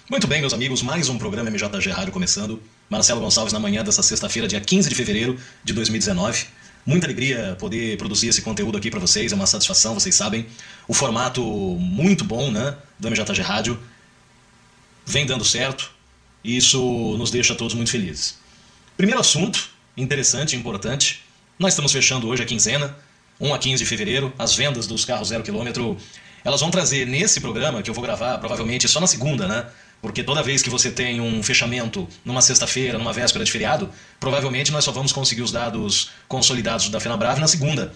Muito bem, meus amigos, mais um programa MJG Rádio começando. Marcelo Gonçalves na manhã dessa sexta-feira, dia 15 de fevereiro de 2019. Muita alegria poder produzir esse conteúdo aqui para vocês, é uma satisfação, vocês sabem. O formato muito bom, né, do MJG Rádio vem dando certo e isso nos deixa todos muito felizes. Primeiro assunto, interessante e importante, nós estamos fechando hoje a quinzena, 1 a 15 de fevereiro, as vendas dos carros 0 km, elas vão trazer nesse programa, que eu vou gravar provavelmente só na segunda, né? Porque toda vez que você tem um fechamento numa sexta-feira, numa véspera de feriado, provavelmente nós só vamos conseguir os dados consolidados da FenaBrave na segunda.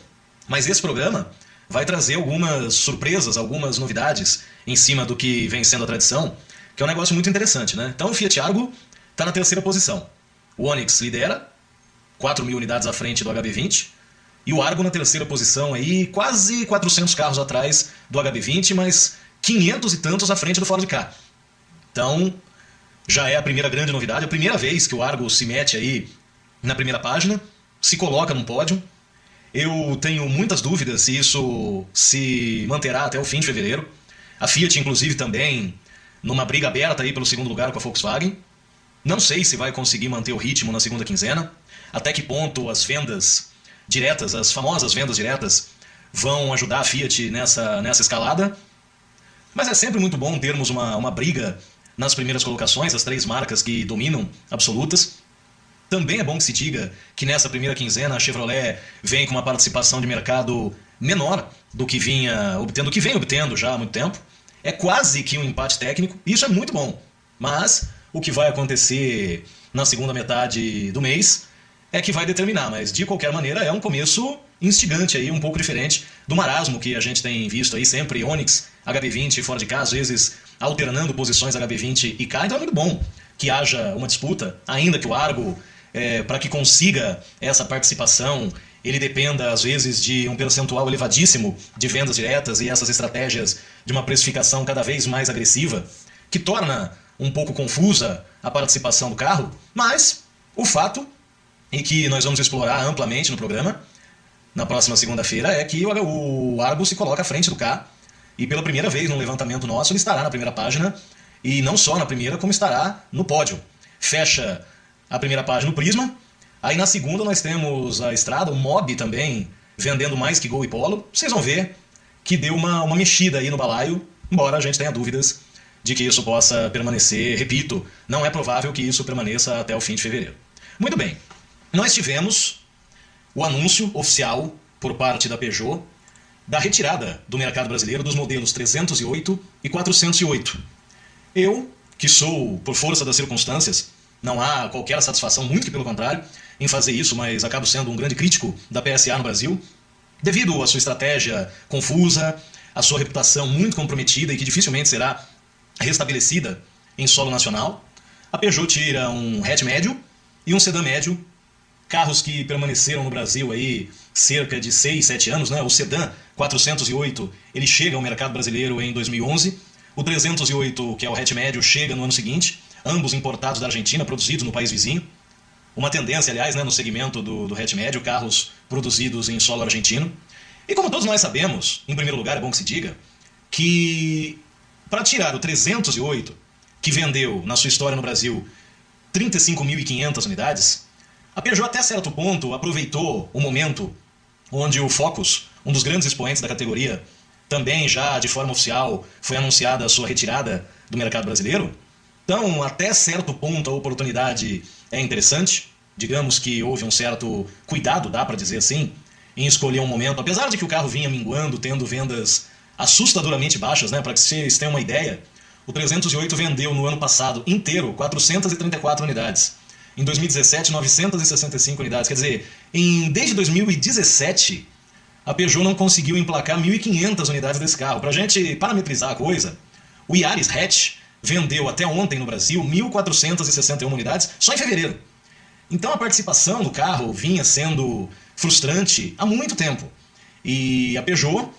Mas esse programa vai trazer algumas surpresas, algumas novidades em cima do que vem sendo a tradição, que é um negócio muito interessante, né? Então o Fiat Argo está na terceira posição. O Onix lidera, 4.000 unidades à frente do HB20, e o Argo na terceira posição, aí, quase 400 carros atrás do HB20, mas 500 e tantos à frente do Ford Ka. Então, já é a primeira grande novidade, a primeira vez que o Argo se mete aí na primeira página, se coloca num pódio. Eu tenho muitas dúvidas se isso se manterá até o fim de fevereiro. A Fiat, inclusive, também numa briga aberta aí pelo segundo lugar com a Volkswagen. Não sei se vai conseguir manter o ritmo na segunda quinzena, até que ponto as vendas diretas, as famosas vendas diretas, vão ajudar a Fiat nessa escalada. Mas é sempre muito bom termos uma briga nas primeiras colocações, as três marcas que dominam absolutas. Também é bom que se diga que nessa primeira quinzena a Chevrolet vem com uma participação de mercado menor do que vem obtendo já há muito tempo. É quase que um empate técnico, e isso é muito bom. Mas o que vai acontecer na segunda metade do mês é que vai determinar, mas de qualquer maneira é um começo instigante aí, um pouco diferente do marasmo que a gente tem visto aí sempre, Onix, HB20 e Ford Ka, às vezes alternando posições HB20 e Ka. Então é muito bom que haja uma disputa, ainda que o Argo, para que consiga essa participação, ele dependa às vezes de um percentual elevadíssimo de vendas diretas e essas estratégias de uma precificação cada vez mais agressiva, que torna um pouco confusa a participação do carro, mas o fato, e que nós vamos explorar amplamente no programa, na próxima segunda-feira, é que o Argo se coloca à frente do Ka, e pela primeira vez num levantamento nosso ele estará na primeira página, e não só na primeira, como estará no pódio. Fecha a primeira página no Prisma, aí na segunda nós temos a Estrada, o Mob também, vendendo mais que Gol e Polo. Vocês vão ver que deu uma mexida aí no balaio, embora a gente tenha dúvidas de que isso possa permanecer. Repito, não é provável que isso permaneça até o fim de fevereiro. Muito bem. Nós tivemos o anúncio oficial por parte da Peugeot da retirada do mercado brasileiro dos modelos 308 e 408. Eu, que sou, por força das circunstâncias, não há qualquer satisfação, muito que pelo contrário, em fazer isso, mas acabo sendo um grande crítico da PSA no Brasil, devido à sua estratégia confusa, à sua reputação muito comprometida e que dificilmente será restabelecida em solo nacional. A Peugeot tira um hatch médio e um sedã médio, carros que permaneceram no Brasil aí cerca de 6, 7 anos, né? O sedã 408, ele chega ao mercado brasileiro em 2011. O 308, que é o hatch médio, chega no ano seguinte, ambos importados da Argentina, produzidos no país vizinho. Uma tendência, aliás, né, no segmento do hatch médio, carros produzidos em solo argentino. E como todos nós sabemos, em primeiro lugar é bom que se diga, que para tirar o 308, que vendeu na sua história no Brasil 35.500 unidades, a Peugeot até certo ponto aproveitou o momento onde o Focus, um dos grandes expoentes da categoria, também já de forma oficial foi anunciada a sua retirada do mercado brasileiro. Então, até certo ponto a oportunidade é interessante. Digamos que houve um certo cuidado, dá para dizer assim, em escolher um momento, apesar de que o carro vinha minguando, tendo vendas assustadoramente baixas, né? Para que vocês tenham uma ideia, o 308 vendeu no ano passado inteiro 434 unidades. Em 2017, 965 unidades. Quer dizer, desde 2017, a Peugeot não conseguiu emplacar 1.500 unidades desse carro. Para a gente parametrizar a coisa, o Yaris hatch vendeu até ontem no Brasil 1.461 unidades só em fevereiro. Então a participação do carro vinha sendo frustrante há muito tempo. E a Peugeot,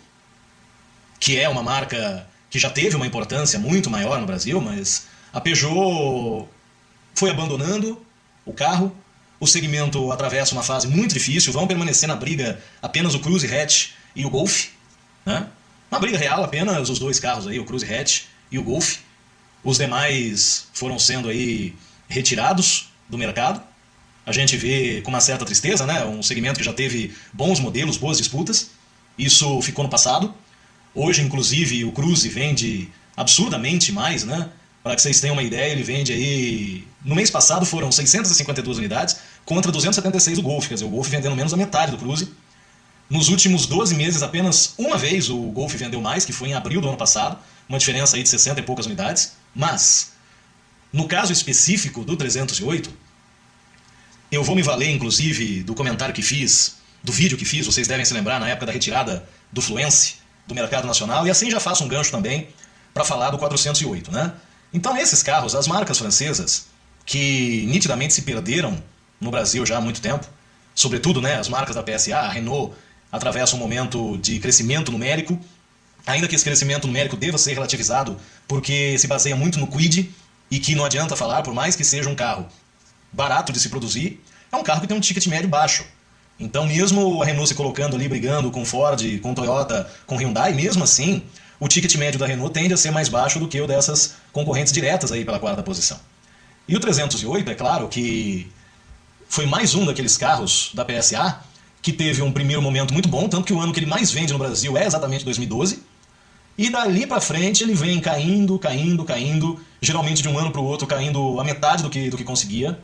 que é uma marca que já teve uma importância muito maior no Brasil, mas a Peugeot foi abandonando o carro, o segmento atravessa uma fase muito difícil, vão permanecer na briga apenas o Cruze Hatch e o Golf, né? Uma briga real apenas os dois carros aí, o Cruze Hatch e o Golf. Os demais foram sendo aí retirados do mercado. A gente vê com uma certa tristeza, né? Um segmento que já teve bons modelos, boas disputas. Isso ficou no passado. Hoje, inclusive, o Cruze vende absurdamente mais, né? Para que vocês tenham uma ideia, ele vende aí... No mês passado foram 652 unidades contra 276 do Golf. Quer dizer, o Golf vendendo menos da metade do Cruze. Nos últimos 12 meses, apenas uma vez o Golf vendeu mais, que foi em abril do ano passado. Uma diferença aí de 60 e poucas unidades. Mas, no caso específico do 308, eu vou me valer, inclusive, do comentário que fiz, do vídeo que fiz, vocês devem se lembrar, na época da retirada do Fluence do mercado nacional, e assim já faço um gancho também para falar do 408, né? Então, esses carros, as marcas francesas, que nitidamente se perderam no Brasil já há muito tempo, sobretudo, né, as marcas da PSA, a Renault atravessa um momento de crescimento numérico, ainda que esse crescimento numérico deva ser relativizado, porque se baseia muito no Kwid, e que não adianta falar, por mais que seja um carro barato de se produzir, é um carro que tem um ticket médio baixo. Então, mesmo a Renault se colocando ali, brigando com Ford, com Toyota, com Hyundai, mesmo assim, o ticket médio da Renault tende a ser mais baixo do que o dessas concorrentes diretas aí pela quarta posição. E o 308, é claro que foi mais um daqueles carros da PSA que teve um primeiro momento muito bom, tanto que o ano que ele mais vende no Brasil é exatamente 2012, e dali para frente ele vem caindo, caindo, caindo, geralmente de um ano para o outro caindo a metade do que conseguia.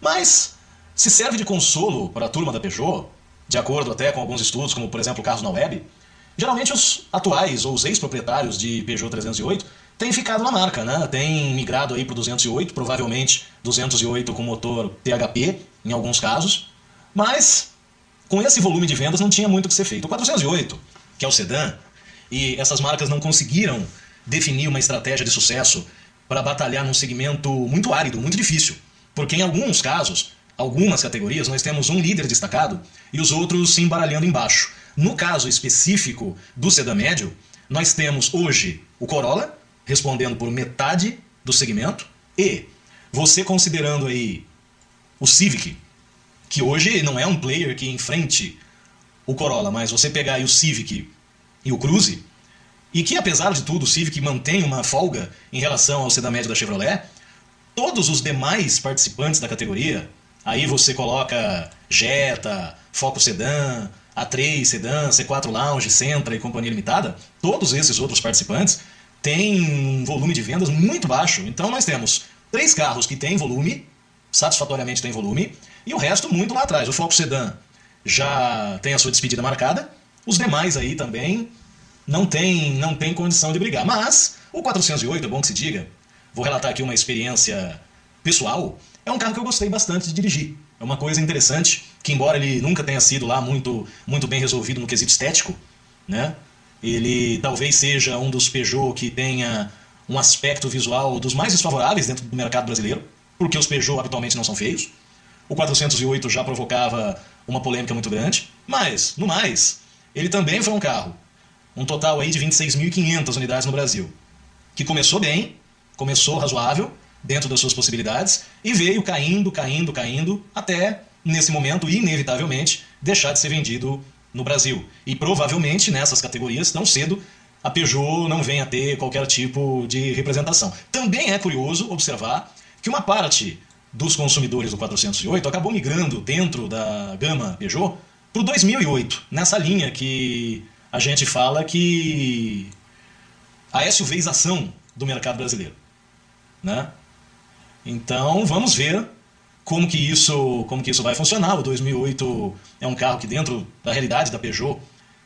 Mas se serve de consolo para a turma da Peugeot, de acordo até com alguns estudos, como por exemplo Carros na Web, geralmente os atuais ou os ex-proprietários de Peugeot 308 têm ficado na marca, né? Têm migrado aí para o 208, provavelmente 208 com motor PHP em alguns casos, mas com esse volume de vendas não tinha muito o que ser feito. O 408, que é o sedã, e essas marcas não conseguiram definir uma estratégia de sucesso para batalhar num segmento muito árido, muito difícil. Porque em alguns casos, algumas categorias, nós temos um líder destacado e os outros se embaralhando embaixo. No caso específico do sedã médio, nós temos hoje o Corolla, respondendo por metade do segmento, e você considerando aí o Civic, que hoje não é um player que enfrente o Corolla, mas você pegar aí o Civic e o Cruze, e que apesar de tudo o Civic mantém uma folga em relação ao sedã médio da Chevrolet, todos os demais participantes da categoria, aí você coloca Jetta, Focus Sedan, A3 Sedan, C4 Lounge, Sentra e Companhia Limitada, todos esses outros participantes têm um volume de vendas muito baixo. Então nós temos 3 carros que têm volume, satisfatoriamente têm volume, e o resto muito lá atrás. O Focus Sedan já tem a sua despedida marcada, os demais aí também não tem condição de brigar. Mas o 408, é bom que se diga, vou relatar aqui uma experiência pessoal, é um carro que eu gostei bastante de dirigir. É uma coisa interessante, que embora ele nunca tenha sido lá muito bem resolvido no quesito estético, né? Ele talvez seja um dos Peugeot que tenha um aspecto visual dos mais desfavoráveis dentro do mercado brasileiro, porque os Peugeot habitualmente não são feios. O 408 já provocava uma polêmica muito grande, mas, no mais, ele também foi um carro, um total aí de 26.500 unidades no Brasil, que começou bem, começou razoável, dentro das suas possibilidades, e veio caindo, caindo, caindo, até, nesse momento, inevitavelmente, deixar de ser vendido no Brasil. E provavelmente, nessas categorias, tão cedo, a Peugeot não vem a ter qualquer tipo de representação. Também é curioso observar que uma parte dos consumidores do 408 acabou migrando dentro da gama Peugeot para o 2008, nessa linha que a gente fala que a SUVização do mercado brasileiro, né? Então vamos ver como que isso vai funcionar. O 2008 é um carro que dentro da realidade da Peugeot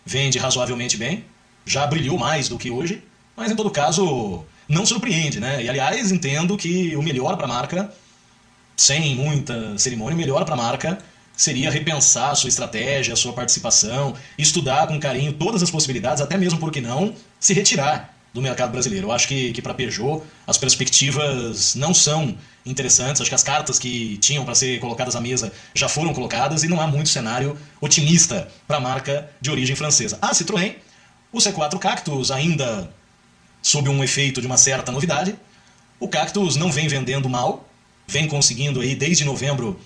vende razoavelmente bem, já brilhou mais do que hoje, mas em todo caso não surpreende, né? E aliás, entendo que o melhor para a marca, sem muita cerimônia, o melhor para a marca seria repensar a sua estratégia, a sua participação, estudar com carinho todas as possibilidades, até mesmo, por que não, se retirar do mercado brasileiro. Eu acho que para a Peugeot as perspectivas não são interessantes, acho que as cartas que tinham para ser colocadas à mesa já foram colocadas e não há muito cenário otimista para a marca de origem francesa. A Citroën, o C4 Cactus ainda sob um efeito de uma certa novidade. O Cactus não vem vendendo mal, vem conseguindo aí desde novembro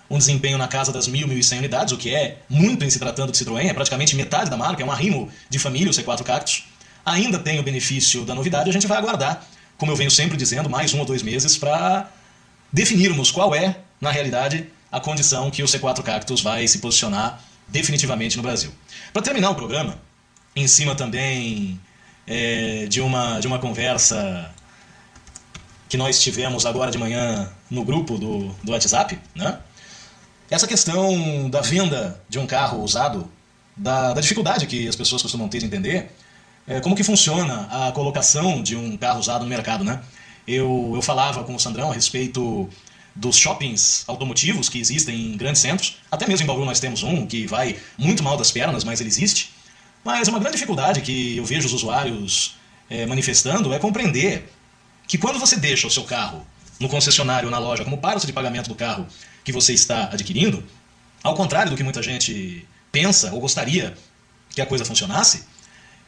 um desempenho na casa das 1.000, 1.100 unidades, o que é muito em se tratando de Citroën, é praticamente metade da marca, é um arrimo de família o C4 Cactus. Ainda tem o benefício da novidade, a gente vai aguardar como eu venho sempre dizendo, mais 1 ou 2 meses para definirmos qual é, na realidade, a condição que o C4 Cactus vai se posicionar definitivamente no Brasil. Para terminar o programa, em cima também de uma conversa que nós tivemos agora de manhã no grupo do WhatsApp, né? Essa questão da venda de um carro usado, da dificuldade que as pessoas costumam ter de entender como que funciona a colocação de um carro usado no mercado, né? Eu falava com o Sandrão a respeito dos shoppings automotivos que existem em grandes centros. Até mesmo em Bauru nós temos um que vai muito mal das pernas, mas ele existe. Mas uma grande dificuldade que eu vejo os usuários manifestando é compreender que quando você deixa o seu carro no concessionário ou na loja como parte de pagamento do carro que você está adquirindo, ao contrário do que muita gente pensa ou gostaria que a coisa funcionasse,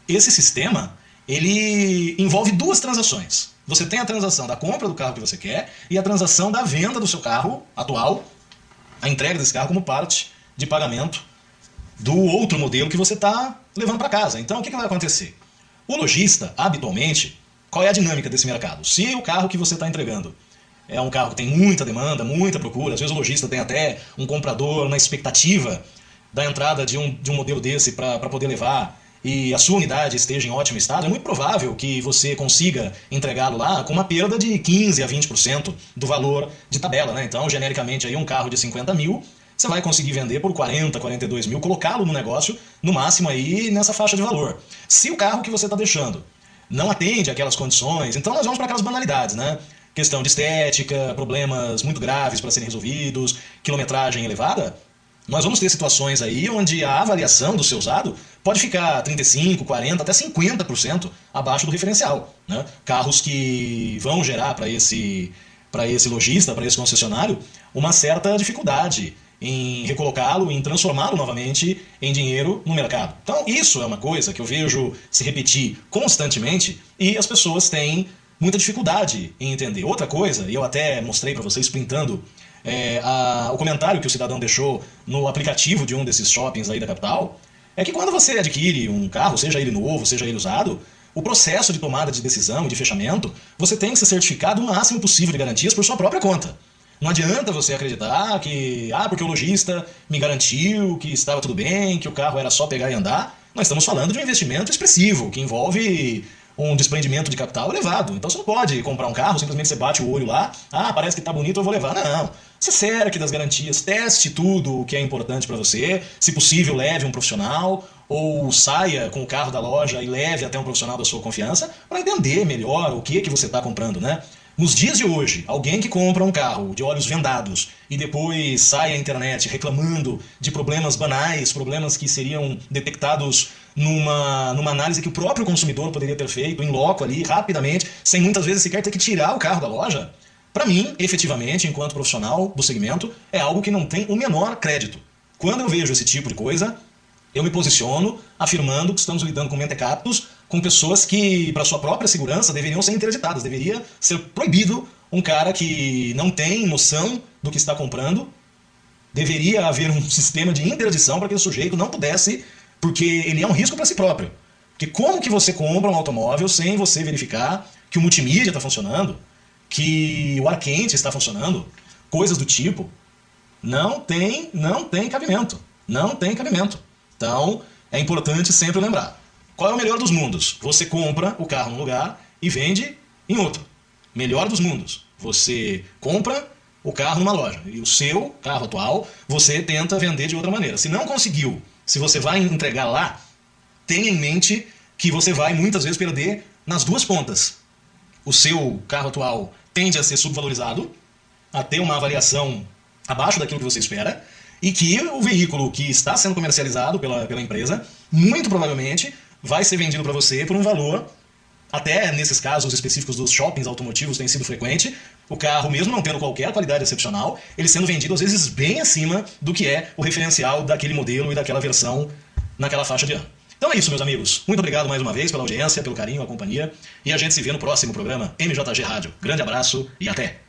esse sistema ele envolve 2 transações. Você tem a transação da compra do carro que você quer e a transação da venda do seu carro atual, a entrega desse carro como parte de pagamento do outro modelo que você está levando para casa. Então, o que vai acontecer? O lojista, habitualmente, qual é a dinâmica desse mercado? Se o carro que você está entregando é um carro que tem muita demanda, muita procura, às vezes o lojista tem até um comprador na expectativa da entrada de um modelo desse para poder levar e a sua unidade esteja em ótimo estado, é muito provável que você consiga entregá-lo lá com uma perda de 15% a 20% do valor de tabela, né? Então, genericamente, aí um carro de 50 mil, você vai conseguir vender por 40, 42 mil, colocá-lo no negócio, no máximo aí nessa faixa de valor. Se o carro que você está deixando não atende aquelas condições, então nós vamos para aquelas banalidades, né? Questão de estética, problemas muito graves para serem resolvidos, quilometragem elevada. Nós vamos ter situações aí onde a avaliação do seu usado pode ficar 35%, 40%, até 50% abaixo do referencial, né? Carros que vão gerar para esse lojista, para esse concessionário, uma certa dificuldade em recolocá-lo, em transformá-lo novamente em dinheiro no mercado. Então isso é uma coisa que eu vejo se repetir constantemente e as pessoas têm muita dificuldade em entender. Outra coisa, e eu até mostrei para vocês printando o comentário que o cidadão deixou no aplicativo de um desses shoppings aí da capital, é que quando você adquire um carro, seja ele novo, seja ele usado, o processo de tomada de decisão e de fechamento, você tem que ser certificado o máximo possível de garantias por sua própria conta. Não adianta você acreditar que, porque o lojista me garantiu que estava tudo bem, que o carro era só pegar e andar. Nós estamos falando de um investimento expressivo, que envolve um desprendimento de capital elevado. Então você não pode comprar um carro, simplesmente você bate o olho lá, parece que está bonito, eu vou levar. Não. Se cerque das garantias, teste tudo o que é importante para você, se possível leve um profissional, ou saia com o carro da loja e leve até um profissional da sua confiança para entender melhor o que você está comprando, né? Nos dias de hoje, alguém que compra um carro de olhos vendados e depois sai à internet reclamando de problemas banais, problemas que seriam detectados numa análise que o próprio consumidor poderia ter feito em loco ali, rapidamente, sem muitas vezes sequer ter que tirar o carro da loja, para mim, efetivamente, enquanto profissional do segmento, é algo que não tem o menor crédito. Quando eu vejo esse tipo de coisa, eu me posiciono afirmando que estamos lidando com mentecaptos, com pessoas que, para sua própria segurança, deveriam ser interditadas. Deveria ser proibido um cara que não tem noção do que está comprando. Deveria haver um sistema de interdição para que o sujeito não pudesse, porque ele é um risco para si próprio. Porque como que você compra um automóvel sem você verificar que o multimídia está funcionando, que o ar quente está funcionando, coisas do tipo, não tem cabimento. Não tem cabimento. Então, é importante sempre lembrar. Qual é o melhor dos mundos? Você compra o carro num lugar e vende em outro. Melhor dos mundos. Você compra o carro numa loja e o seu carro atual você tenta vender de outra maneira. Se não conseguiu, se você vai entregar lá, tenha em mente que você vai muitas vezes perder nas duas pontas. O seu carro atual tende a ser subvalorizado, a ter uma avaliação abaixo daquilo que você espera, e que o veículo que está sendo comercializado pela empresa, muito provavelmente, vai ser vendido para você por um valor, até nesses casos específicos dos shoppings automotivos tem sido frequente, o carro mesmo não tendo qualquer qualidade excepcional, ele sendo vendido às vezes bem acima do que é o referencial daquele modelo e daquela versão naquela faixa de ano. Então é isso, meus amigos. Muito obrigado mais uma vez pela audiência, pelo carinho, a companhia, e a gente se vê no próximo programa MJG Rádio. Grande abraço e até!